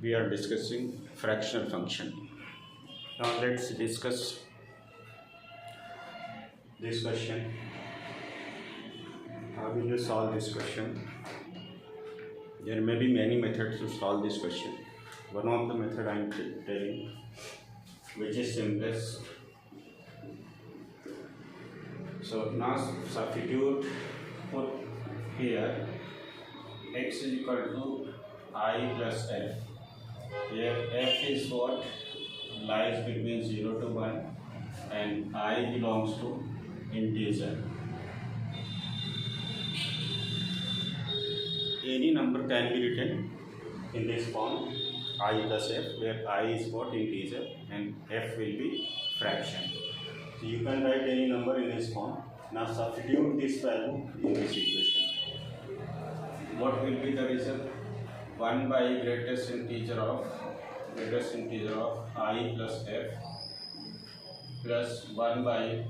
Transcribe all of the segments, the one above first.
we are discussing fractional function. Now let's discuss this question. How will you solve this question? There may be many methods to solve this question. One of the method I am telling, which is simplest. So now substitute, put here x is equal to I plus f. Here f is what lies between 0 to 1 and I belongs to integer. Any number can be written in this form, I plus f, where I is what integer and f will be fraction. So you can write any number in this form. Now substitute this value in this equation. What will be the result? 1 by greatest integer of I plus f plus 1 by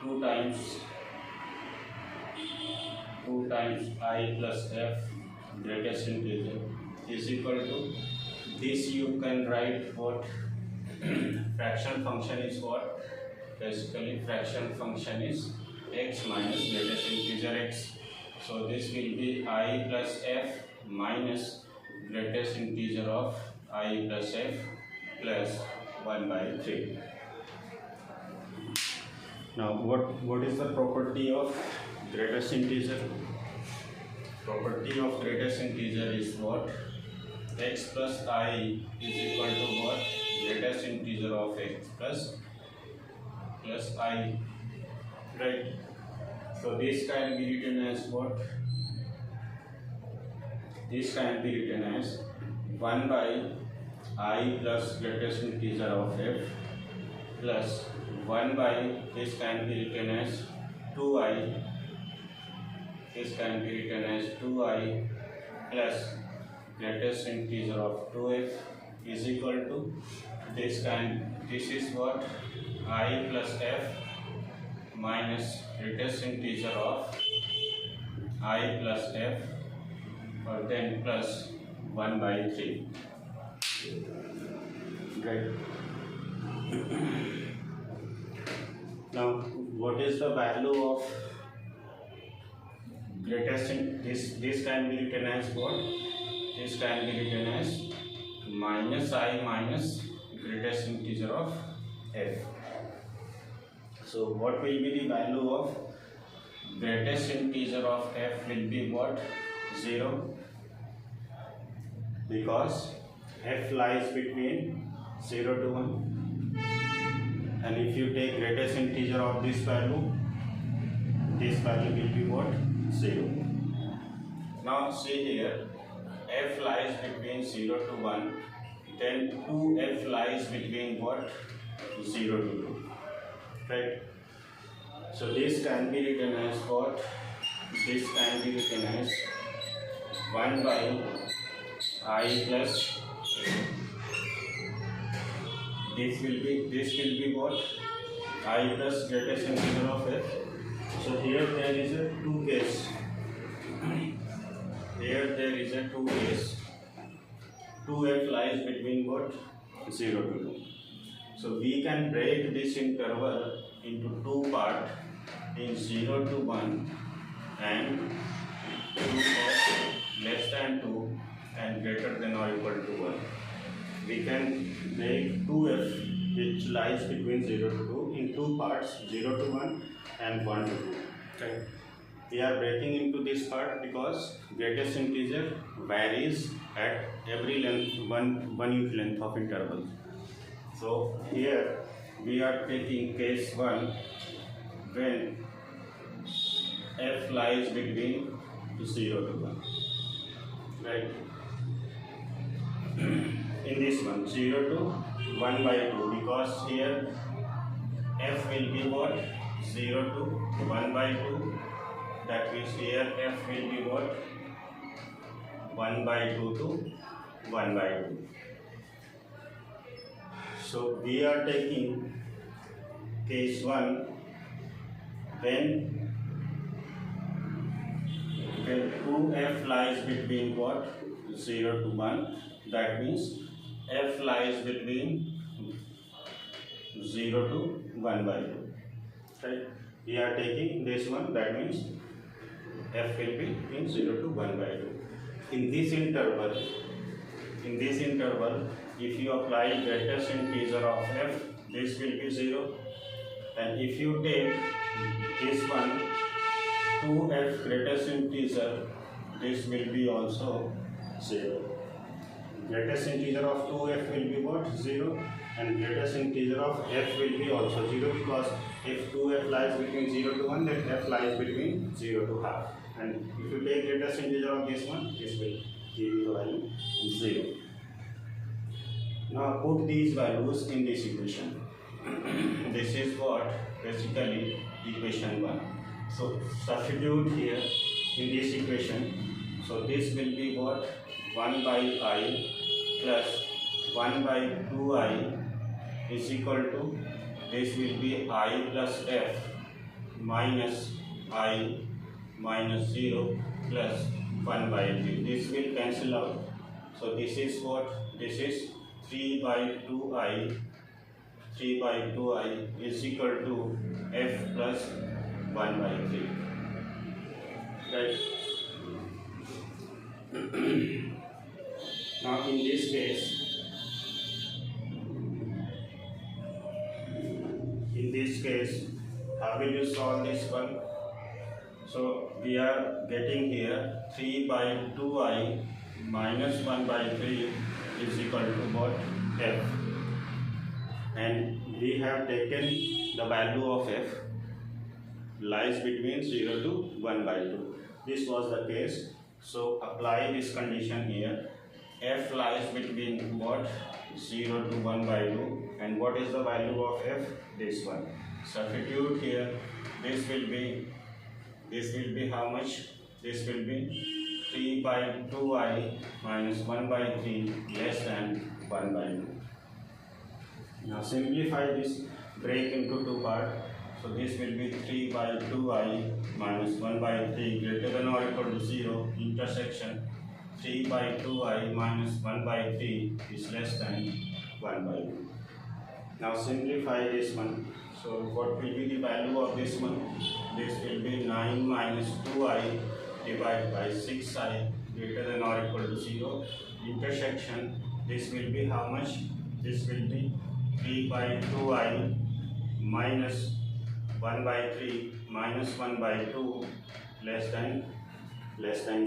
2 times I plus f greatest integer is equal to this. You can write what fraction function is what? Basically fraction function is x minus greatest integer x. So this will be I plus f minus greatest integer of I plus f plus 1 by 3. Now what is the property of greatest integer? Property of greatest integer is what? X plus I is equal to what? Greatest integer of x plus I, right? So this can be written as what? This can be written as 1 by I plus greatest integer of f plus 1 by, this can be written as 2i, this can be written as 2i plus greatest integer of 2f is equal to this is what? I plus f minus greatest integer of I plus f, or then plus 1 by 3, right? Now what is the value of greatest this can be written as what? This can be written as minus I minus greatest integer of f. So what will be the value of greatest integer of f will be what? 0, because f lies between 0 to 1, and if you take greatest integer of this value will be what? 0. Now see here, f lies between 0 to 1, then 2f lies between what? 0 to 2, right? So this can be written as what? This can be written as 1 by I plus, this will be what? I plus greatest integer of f. So here there is a two case. Here there is a two case. 2f lies between what? 0 to 2. So we can break this interval into two parts, in 0 to 1 and 2f less than 2 and greater than or equal to 1. We can break 2f, which lies between 0 to 2, in two parts, 0 to 1 and 1 to 2. Okay. We are breaking into this part because greatest integer varies at every length, one unit length of interval. So here we are taking case 1 when f lies between 0 to 1, right? In this one, 0 to 1 by 2, because here f will be what? 0 to 1 by 2, that means here f will be what? 1 by 2 to 1 by 2. So we are taking case 1 when 2f lies between what? 0 to 1. That means f lies between 0 to 1 by 2. Right? We are taking this one, that means f will be in 0 to 1 by 2. In this interval, if you apply greatest integer of f, this will be 0. And if you take this one, 2f greatest integer, this will be also 0. Greatest integer of 2f will be what? 0. And greatest integer of f will be also 0, because if 2f lies between 0 to 1, then f lies between 0 to half. And if you take greatest integer of this one, this will give you the value 0. Now put these values in this equation. This is what basically equation 1. So substitute here in this equation. So this will be what? 1 by I plus 1 by 2i is equal to, this will be I plus f minus I minus 0 plus 1 by 3. This will cancel out. So this is what? This is 3 by 2i. 3 by 2i is equal to f plus 1 by 3. Right? Now in this case, how will you solve this one? So we are getting here 3 by 2i minus 1 by 3 is equal to what? F. And we have taken the value of f lies between 0 to 1 by 2. This was the case. So apply this condition here. F lies between what? 0 to 1 by 2. And what is the value of f? This one. Substitute here. This will be how much? This will be 3 by 2i minus 1 by 3 less than 1 by 2. Now simplify this, break into two parts. So this will be 3 by 2i minus 1 by 3 greater than or equal to 0, intersection 3 by 2i minus 1 by 3 is less than 1 by 2. Now simplify this one. So what will be the value of this one? This will be 9 minus 2i divided by 6i greater than or equal to 0. Intersection, this will be how much? This will be 3 by 2i minus 1 by 3 minus 1 by 2 less than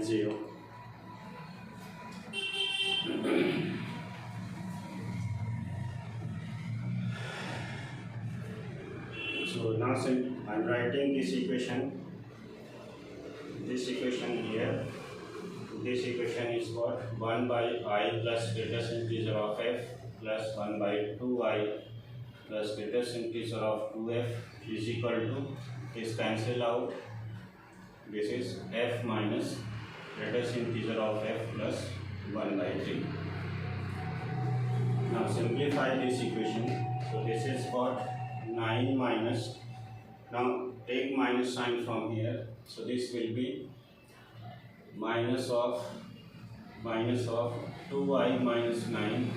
0. So now I'm writing this equation here. This equation is what? 1 by I plus greatest integer of f plus 1 by 2i plus greatest integer of 2f is equal to, this cancel out, this is f minus greatest integer of f plus 1 by 3. Now simplify this equation. So this is what? 9 minus, now take minus sign from here. So this will be minus of 2i minus 9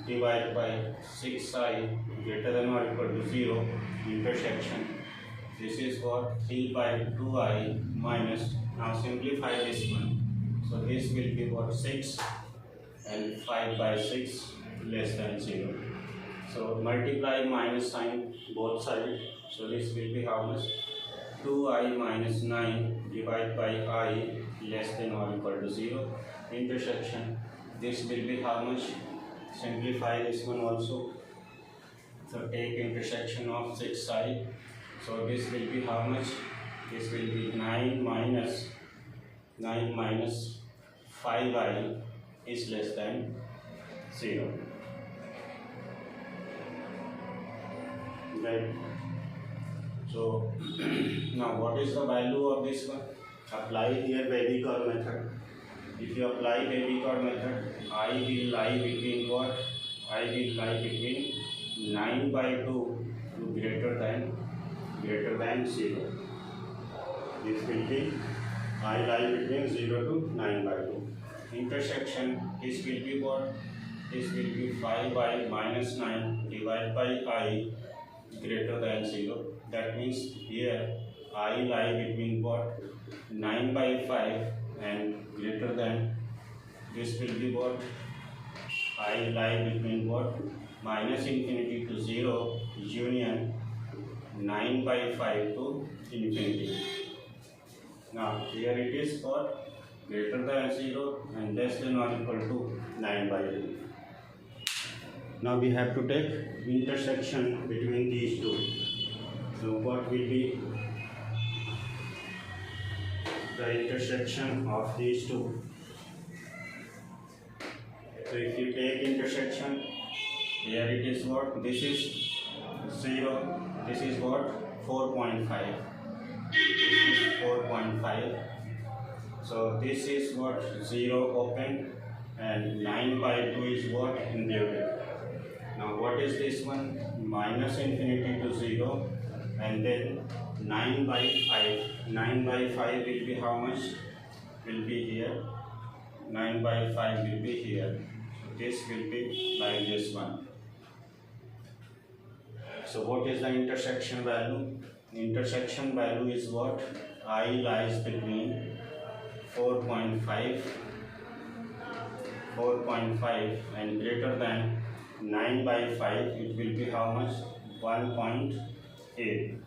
divided by 6i greater than or equal to 0, intersection. This is what? 3 by 2i minus, now simplify this one. So this will be what? 6 and 5 by 6 less than 0. So multiply minus sign both sides. So this will be how much? 2i minus 9 divided by I less than or equal to 0. Intersection, this will be how much? Simplify this one also. So take intersection of 6i. So this will be how much? This will be 9 minus 5i is less than 0. Right. So now what is the value of this one? Apply here Weber method. If you apply Weber method, I will lie between what? I will lie between 9 by 2 to greater than 0. This will be I lie between 0 to 9 by 2. intersection, this will be what? This will be 5 by minus 9 divided by I greater than 0. That means here I lie between what? 9 by 5 and greater than, this will be what? I lie between what? Minus infinity to 0 union 9 by 5 to infinity. Now here it is what? Greater than 0 and less than or equal to 9 by 2. Now we have to take intersection between these two. So what will be the intersection of these two? So if you take intersection, here it is what? This is 0, this is what? 4.5. This is 4.5. So this is what? 0 open and 9 by 2 is what? Included. Now what is this one? Minus infinity to 0 and then 9 by 5. 9 by 5 will be how much? Will be here. 9 by 5 will be here. This will be like this one. So what is the intersection value? Intersection value is what? I lies between 4.5 and greater than 9 by 5, it will be how much? 1.8.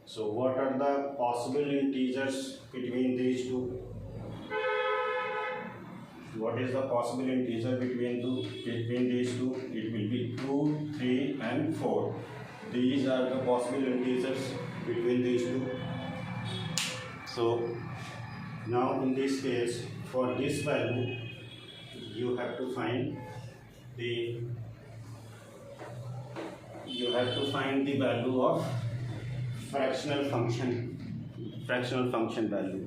So what are the possible integers between these two? What is the possible integer between these two? It will be 2, 3 and 4. These are the possible integers between these two. So now in this case, for this value, you have to find the value of fractional function value.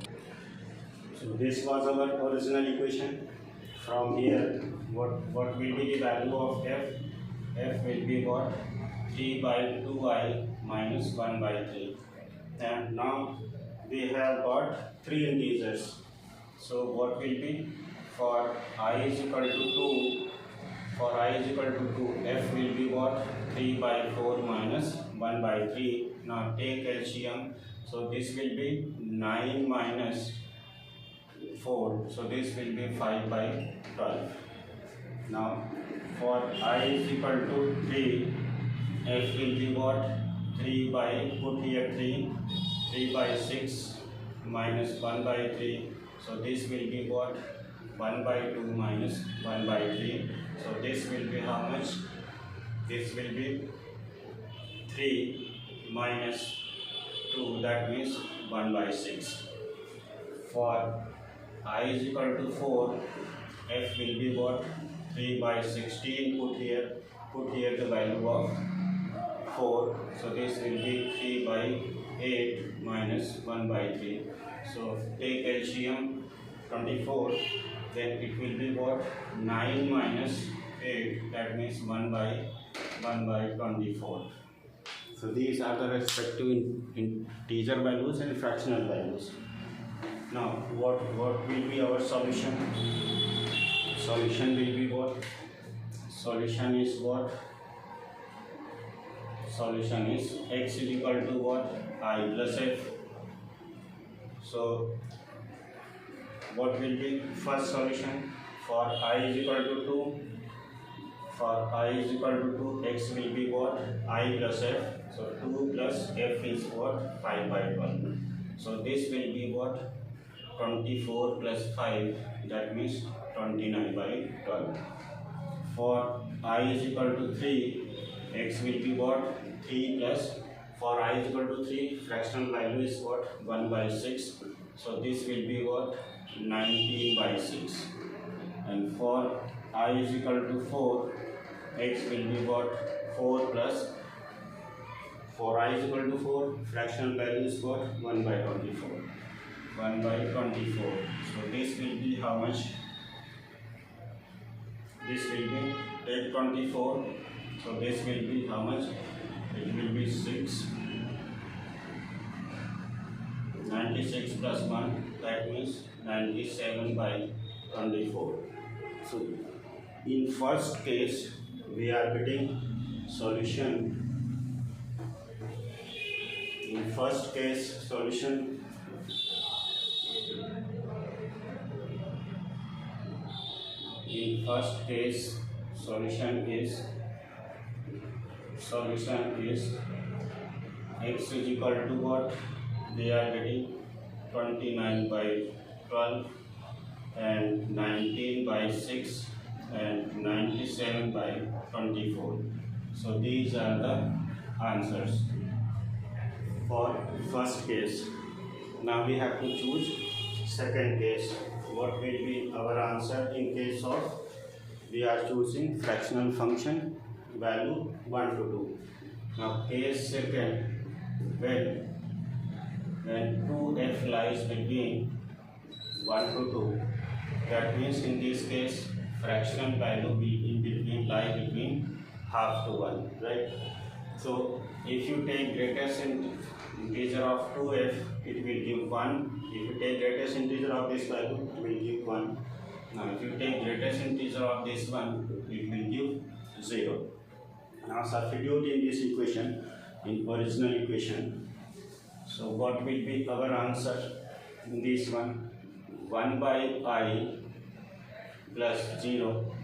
So this was our original equation. From here, what will be the value of f? F will be what? 3 by 2i minus 1 by 3. And now we have got 3 integers. So what will be? For I is equal to 2, f will be what? 3 by 4 minus 1 by 3. Now take LCM. So this will be 9 minus 4. So this will be 5 by 12. Now for I is equal to 3, f will be what? 3 by, put here 3 by 6 minus 1 by 3. So this will be what? 1 by 2 minus 1 by 3. So this will be how much? This will be 3 minus 2, that means 1 by 6. For I is equal to 4, f will be what? 3 by 16, put here the value of 4. So this will be 3 by 8 minus 1 by 3. So take LCM 24, then it will be what? 9 minus 8, that means 1 by 24. So these are the respective integer values and fractional values. Now what will be our solution? Solution will be what? Solution is what? Solution is x is equal to what? I plus f. So what will be first solution? For I is equal to 2, x will be what? I plus f. So 2 plus f is what? 5 by 12. So this will be what? 24 plus 5, that means 29 by 12. For I is equal to 3, x will be what? 3 plus, for I is equal to 3, fractional value is what? 1 by 6. So this will be what? 19 by 6. And for I is equal to 4, x will be what? 4 plus, for I is equal to 4, fractional value is what? 1 by 24. 1 by 24. So this will be how much? This will be, take 24. So this will be how much? It will be 6. 96 plus 1, that means 97 by 24. So in first case we are getting solution. In first case solution is x is equal to what? They are getting 29 by 12 and 19 by 6 and 97 by 24. So these are the answers for first case. Now we have to choose second case. What will be our answer in case of we are choosing fractional function value 1 to 2. Now case second, when 2f lies between 1 to 2, that means in this case fractional value will lie between half to 1, right? So if you take greatest integer of 2f, it will give 1. If you take greatest integer of this value, it will give 1. Now if you take greatest integer of this one, it will give 0. Now substitute in this equation, in original equation. So what will be our answer in this one? 1 by I plus 0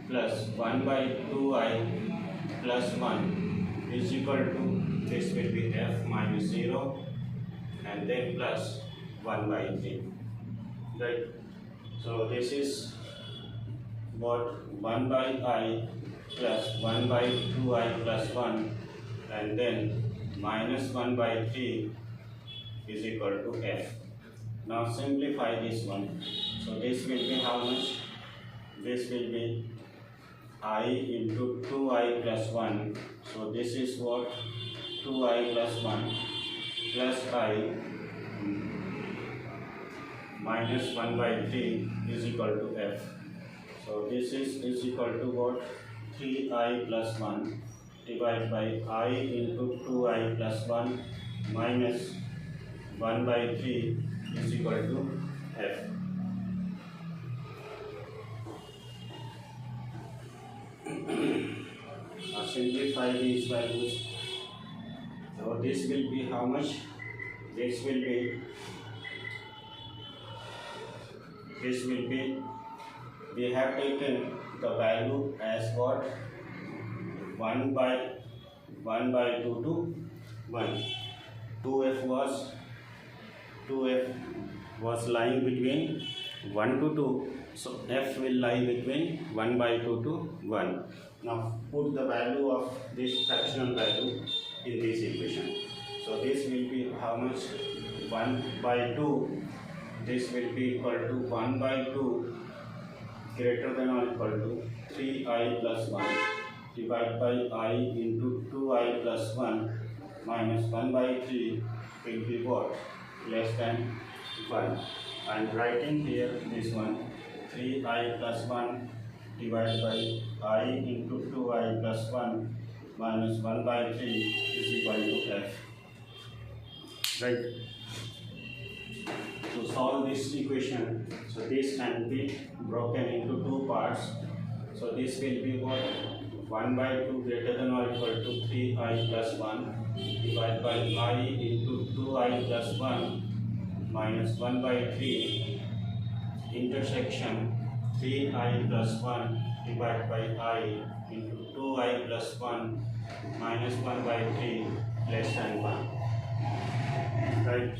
plus 1 by 2I plus 1 is equal to, this will be f minus 0 and then plus 1 by 3, right? So this is what 1 by I plus 1 by 2I plus 1 and then minus 1 by 3 is equal to f. Now simplify this one. So this will be how much? This will be I into 2I plus 1. So this is what? 2I plus 1 plus I minus 1 by 3 is equal to f. So this is equal to what? 3I plus 1 divided by I into 2I plus 1 minus 1 by 3 is equal to f. Now simplify these values. So this will be how much? This will be we have taken the value as what? 1 by 2 to 1. 2f was lying between 1 to 2. So f will lie between 1 by 2 to 1. Now put the value of this fractional value in this equation. So this will be how much? 1 by 2. This will be equal to 1 by 2 greater than or equal to 3I plus 1 divided by I into 2I plus 1 minus 1 by 3 will be what? Less than 1. I am writing here this one, 3I plus 1 divided by I into 2I plus 1 minus 1 by 3 is equal to f. Right? To solve this equation, so this can be broken into two parts. So this will be what? 1 by 2 greater than or equal to 3I plus 1 divided by I into 2I plus 1 minus 1 by 3 intersection 3I plus 1 divided by I into 2I plus 1 minus 1 by 3 less than 1. Right?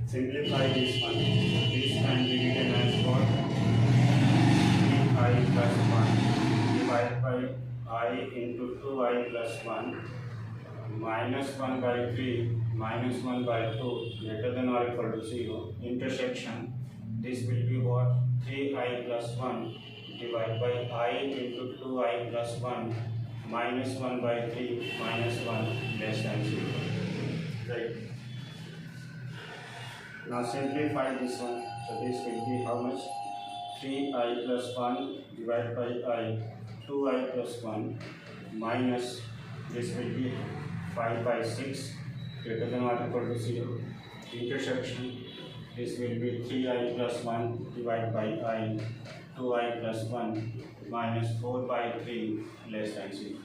Simplify this one. This can be written as what? 3I plus 1 divided by I into 2I plus 1 minus 1 by 3 minus 1 by 2 greater than or equal to 0 intersection. This will be what? 3I plus 1 divided by I into 2I plus 1 minus 1 by 3 minus 1 less than 0. Right? Now simplify this one. So this will be how much? 3I plus 1 divided by I, 2I plus 1 minus, this will be 5 by 6 greater than or equal to 0. Intersection this will be 3i plus 1 divided by I, 2i plus 1 minus 4 by 3 less than 0.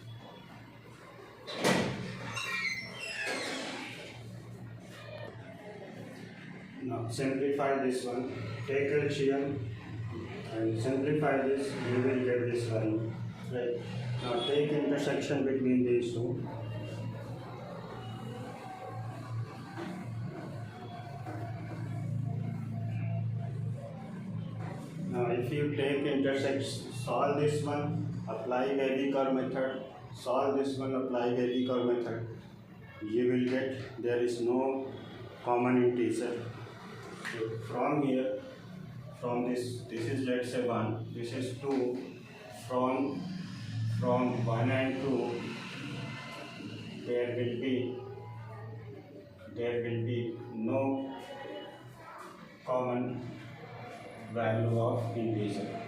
Now simplify this one, take LCM and simplify this, you will get this value, right? Now take intersection between these two. Now if you take intersection, solve this one, apply Bell curve method, solve this one, apply Bell curve method, you will get there is no common integer. So from here, from this is let's say 1, this is 2, from 1 and 2, there will be no common value of integer.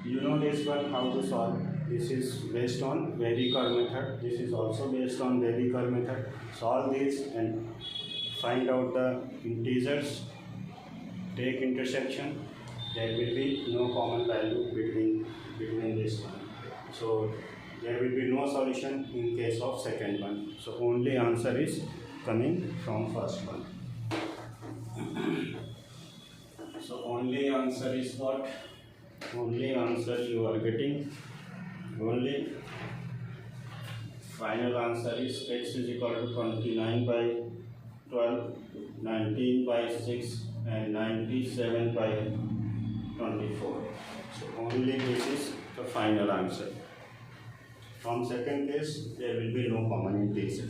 You know this one how to solve. This is based on Bell curve method. This is also based on Bell curve method. Solve this and find out the integers. Take intersection. There will be no common value between this one. So there will be no solution in case of second one. So only answer is coming from first one. So only answer is what? Only answer you are getting. Only final answer is x is equal to 29 by 12, 19 by 6 and 97 by 24. So only this is the final answer. From second case there will be no common integer.